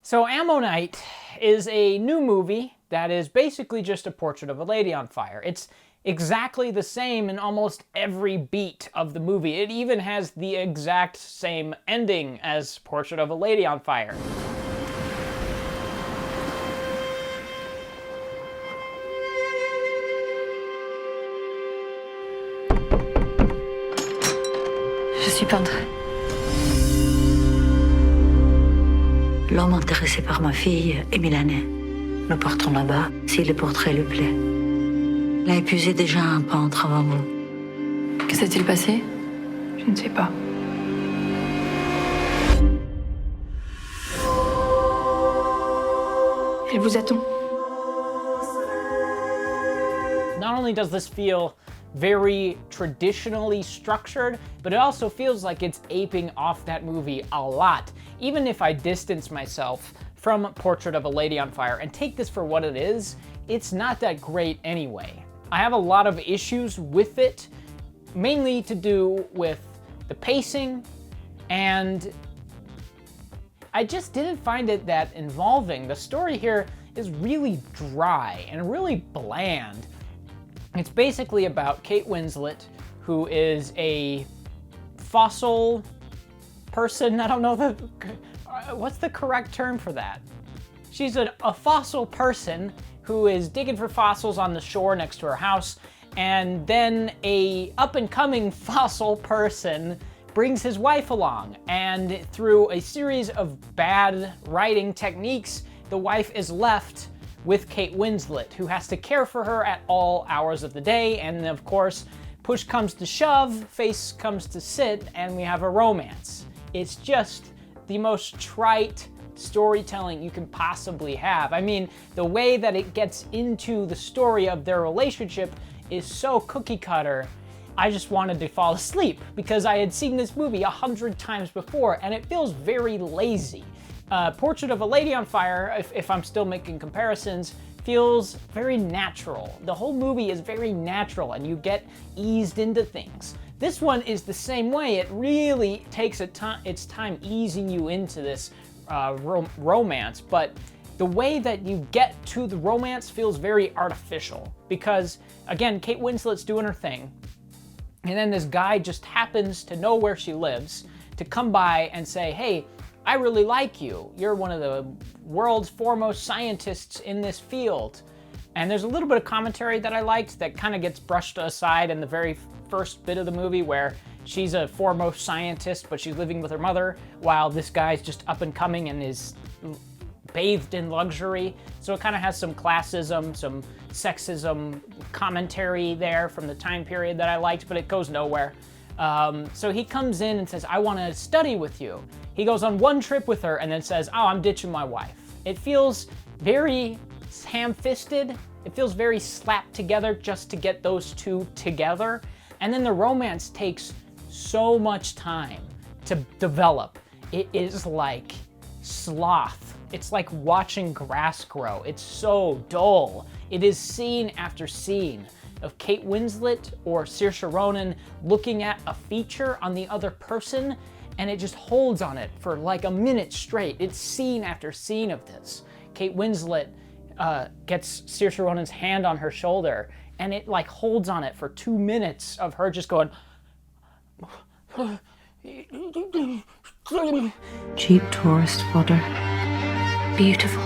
So Ammonite is a new movie that is basically just a portrait of a lady on fire. It's exactly the same in almost every beat of the movie. It even has the exact same ending as Portrait of a Lady on Fire. Je suis peintre. L'homme intéressé par ma fille est milanais. Nous partons là-bas si le portrait lui plaît. Il a épuisé déjà un peintre avant vous. Que s'est-il passé? Je ne sais pas. Elle vous attend. Not only does this feel very traditionally structured, but it also feels like it's aping off that movie a lot. Even if I distance myself from Portrait of a Lady on Fire and take this for what it is, it's not that great anyway. I have a lot of issues with it, mainly to do with the pacing, and I just didn't find it that involving. The story here is really dry and really bland. It's basically about Kate Winslet, who is a fossil person. I don't know what's the correct term for that? She's a fossil person who is digging for fossils on the shore next to her house, and then a up-and-coming fossil person brings his wife along, and through a series of bad writing techniques, the wife is left with Kate Winslet, who has to care for her at all hours of the day, and of course, push comes to shove, face comes to sit, and we have a romance. It's just the most trite storytelling you can possibly have. I mean, the way that it gets into the story of their relationship is so cookie cutter, I just wanted to fall asleep because I had seen this movie 100 times before, and it feels very lazy. Portrait of a Lady on Fire, if I'm still making comparisons, feels very natural. The whole movie is very natural and you get eased into things. This one is the same way. It really takes its time easing you into this romance, but the way that you get to the romance feels very artificial because, again, Kate Winslet's doing her thing, and then this guy just happens to know where she lives, to come by and say, hey, I really like you. You're one of the world's foremost scientists in this field. And there's a little bit of commentary that I liked that kind of gets brushed aside in the very first bit of the movie where she's a foremost scientist, but she's living with her mother while this guy's just up and coming and is bathed in luxury. So it kind of has some classism, some sexism commentary there from the time period that I liked, but it goes nowhere. So he comes in and says, I want to study with you. He goes on one trip with her and then says, oh, I'm ditching my wife. It feels very ham-fisted. It feels very slapped together just to get those two together. And then the romance takes so much time to develop. It is like sloth. It's like watching grass grow. It's so dull. It is scene after scene of Kate Winslet or Saoirse Ronan looking at a feature on the other person, and it just holds on it for like a minute straight. It's scene after scene of this. Kate Winslet gets Saoirse Ronan's hand on her shoulder, and it like holds on it for 2 minutes of her just going, Cheap tourist fodder. Beautiful.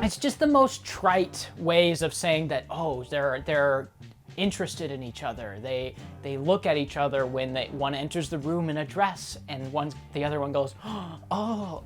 It's just the most trite ways of saying that, oh, they're interested in each other. They look at each other when one enters the room in a dress and the other one goes, oh.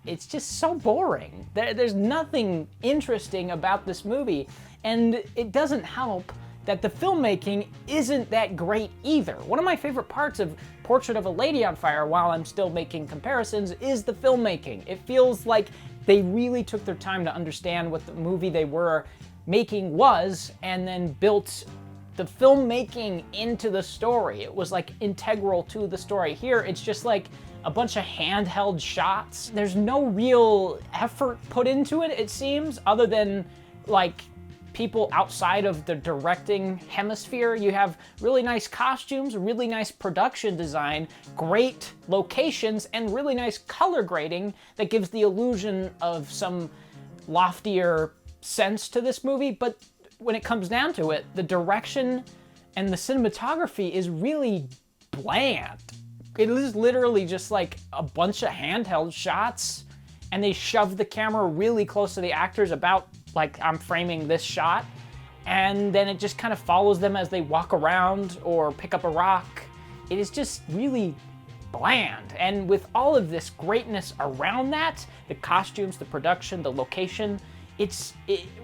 It's just so boring. There's nothing interesting about this movie, and it doesn't help that the filmmaking isn't that great either. One of my favorite parts of Portrait of a Lady on Fire, while I'm still making comparisons, is the filmmaking. It feels like they really took their time to understand what the movie they were making was, and then built the filmmaking into the story. It was like integral to the story. Here, it's just like a bunch of handheld shots. There's no real effort put into it, it seems, other than like people outside of the directing hemisphere. You have really nice costumes, really nice production design, great locations, and really nice color grading that gives the illusion of some loftier sense to this movie. But when it comes down to it, the direction and the cinematography is really bland. It is literally just like a bunch of handheld shots, and they shove the camera really close to the actors, about like I'm framing this shot, and then it just kind of follows them as they walk around or pick up a rock. It is just really bland. And with all of this greatness around that, the costumes, the production, the location, it's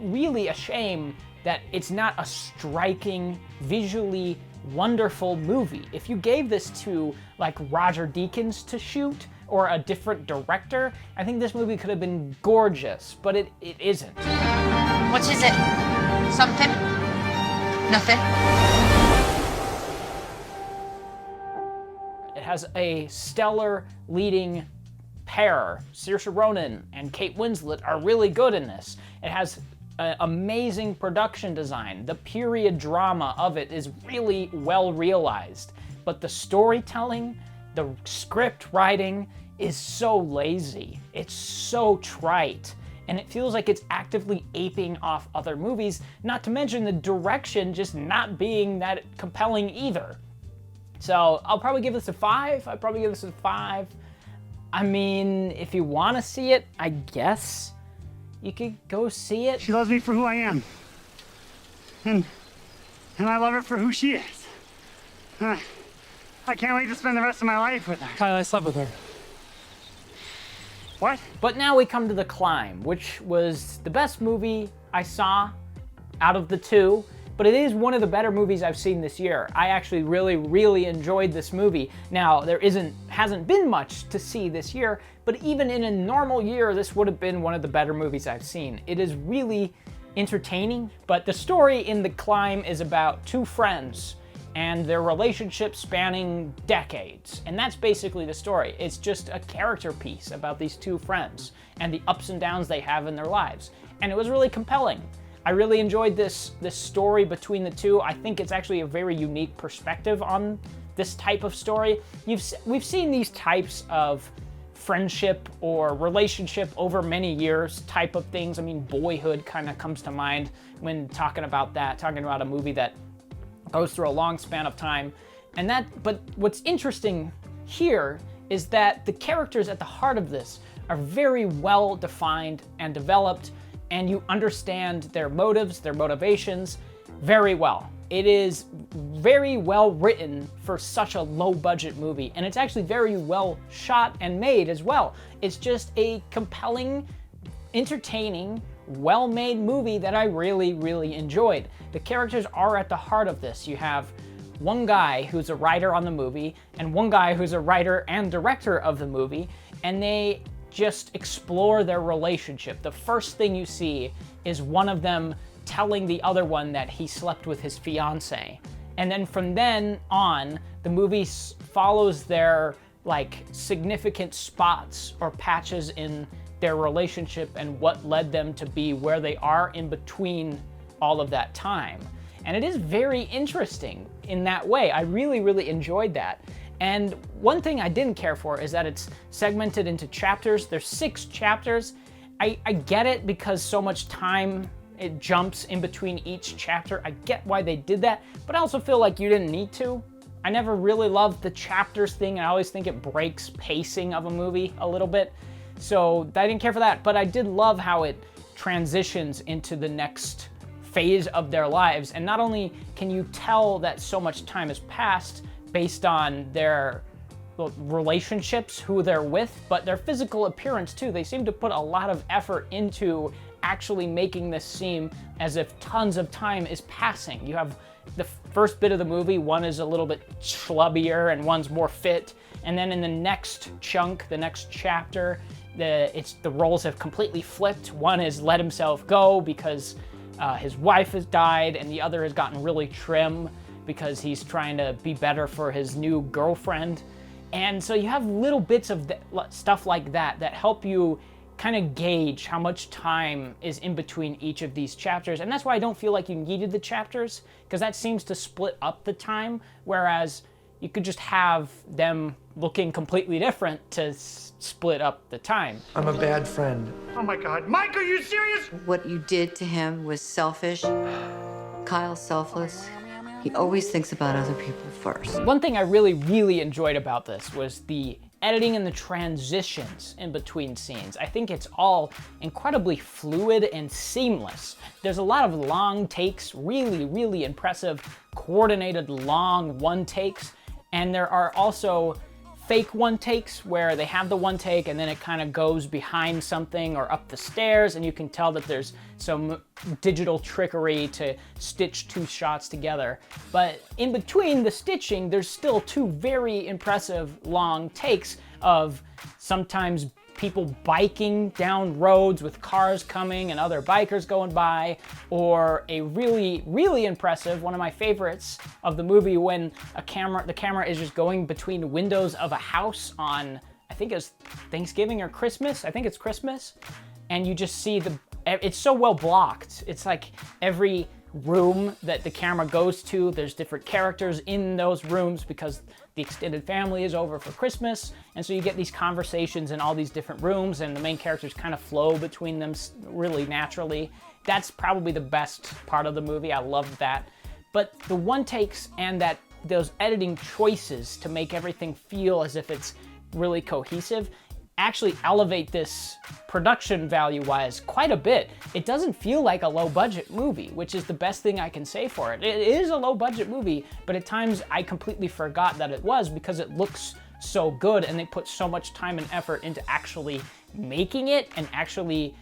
really a shame that it's not a striking, visually wonderful movie. If you gave this to like Roger Deakins to shoot, or a different director, I think this movie could have been gorgeous, but it isn't. What is it? Something? Nothing? It has a stellar leading pair. Saoirse Ronan and Kate Winslet are really good in this. It has amazing production design. The period drama of it is really well realized, but the storytelling, the script writing is so lazy. It's so trite, and it feels like it's actively aping off other movies, not to mention the direction just not being that compelling either. So I'll probably give this a 5. I'd probably give this a 5. I mean, if you want to see it, I guess you could go see it. She loves me for who I am. And I love her for who she is. I can't wait to spend the rest of my life with her. Kyle, I slept with her. What? But now we come to The Climb, which was the best movie I saw out of the two, but it is one of the better movies I've seen this year. I actually really enjoyed this movie. Now, there hasn't been much to see this year, but even in a normal year, this would have been one of the better movies I've seen. It is really entertaining, but the story in The Climb is about two friends and their relationship spanning decades. And that's basically the story. It's just a character piece about these two friends and the ups and downs they have in their lives. And it was really compelling. I really enjoyed this story between the two. I think it's actually a very unique perspective on this type of story. We've seen these types of friendship or relationship over many years type of things. I mean, Boyhood kind of comes to mind when talking about a movie that goes through a long span of time. But what's interesting here is that the characters at the heart of this are very well defined and developed, and you understand their motives, their motivations very well. It is very well written for such a low budget movie, and it's actually very well shot and made as well. It's just a compelling, entertaining, well-made movie that I really enjoyed. The characters are at the heart of this. You have one guy who's a writer on the movie and one guy who's a writer and director of the movie, and they just explore their relationship. The first thing you see is one of them telling the other one that he slept with his fiance. And then from then on, the movie follows their like significant spots or patches in their relationship and what led them to be where they are in between all of that time. And it is very interesting in that way. I really enjoyed that. And one thing I didn't care for is that it's segmented into chapters. There's 6 chapters. I get it because so much time it jumps in between each chapter. I get why they did that, but I also feel like you didn't need to. I never really loved the chapters thing. I always think it breaks pacing of a movie a little bit. So I didn't care for that, but I did love how it transitions into the next phase of their lives. And not only can you tell that so much time has passed based on their relationships, who they're with, but their physical appearance too. They seem to put a lot of effort into actually making this seem as if tons of time is passing. You have the first bit of the movie, one is a little bit schlubbier and one's more fit. And then in the next chunk, the next chapter, the roles have completely flipped. One has let himself go because his wife has died, and the other has gotten really trim because he's trying to be better for his new girlfriend. And so you have little bits of stuff like that that help you kind of gauge how much time is in between each of these chapters. And that's why I don't feel like you needed the chapters, because that seems to split up the time, whereas you could just have them looking completely different to split up the time. I'm a bad friend. Oh my God, Mike, are you serious? What you did to him was selfish. Kyle's selfless. He always thinks about other people first. One thing I really enjoyed about this was the editing and the transitions in between scenes. I think it's all incredibly fluid and seamless. There's a lot of long takes, really impressive, coordinated long one takes, and there are also fake one takes where they have the one take and then it kind of goes behind something or up the stairs, and you can tell that there's some digital trickery to stitch two shots together. But in between the stitching, there's still two very impressive long takes of sometimes people biking down roads with cars coming and other bikers going by, or a really impressive, one of my favorites of the movie, when the camera is just going between windows of a house on, I think it's Thanksgiving or Christmas, I think it's Christmas, and you just see it's so well blocked. It's like every room that the camera goes to, there's different characters in those rooms because the extended family is over for Christmas, and so you get these conversations in all these different rooms, and the main characters kind of flow between them really naturally. That's probably the best part of the movie. I loved that. But the one takes and those editing choices to make everything feel as if it's really cohesive actually elevate this production value-wise quite a bit. It doesn't feel like a low-budget movie, which is the best thing I can say for it. It is a low-budget movie, but at times I completely forgot that it was because it looks so good and they put so much time and effort into actually making it and actually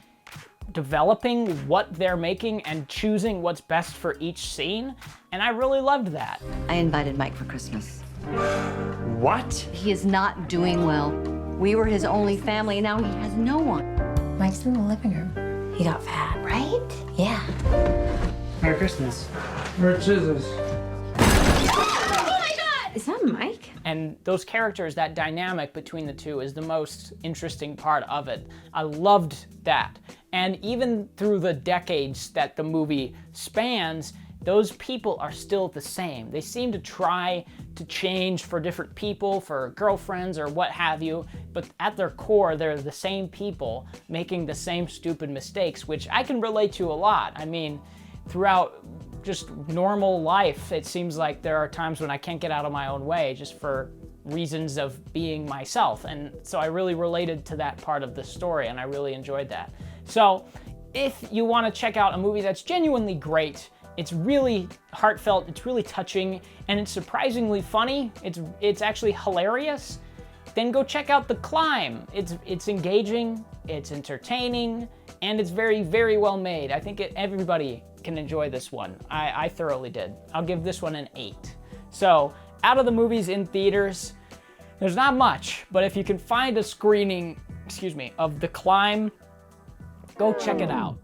developing what they're making and choosing what's best for each scene, and I really loved that. I invited Mike for Christmas. What? He is not doing well. We were his only family, and now he has no one. Mike's in the living room. He got fat. Right? Yeah. Merry Christmas. Merry Christmas. Is that Mike? And those characters, that dynamic between the two is the most interesting part of it. I loved that. And even through the decades that the movie spans, those people are still the same. They seem to try to change for different people, for girlfriends or what have you, but at their core, they're the same people making the same stupid mistakes, which I can relate to a lot. I mean, throughout just normal life, it seems like there are times when I can't get out of my own way just for reasons of being myself. And so I really related to that part of the story, and I really enjoyed that. So if you want to check out a movie that's genuinely great, it's really heartfelt, it's really touching, and it's surprisingly funny, it's actually hilarious, then go check out The Climb. It's engaging, it's entertaining, and it's very well made. I think everybody can enjoy this one. I thoroughly did. I'll give this one an 8. So, out of the movies in theaters, there's not much, but if you can find a screening, of The Climb, go check it out.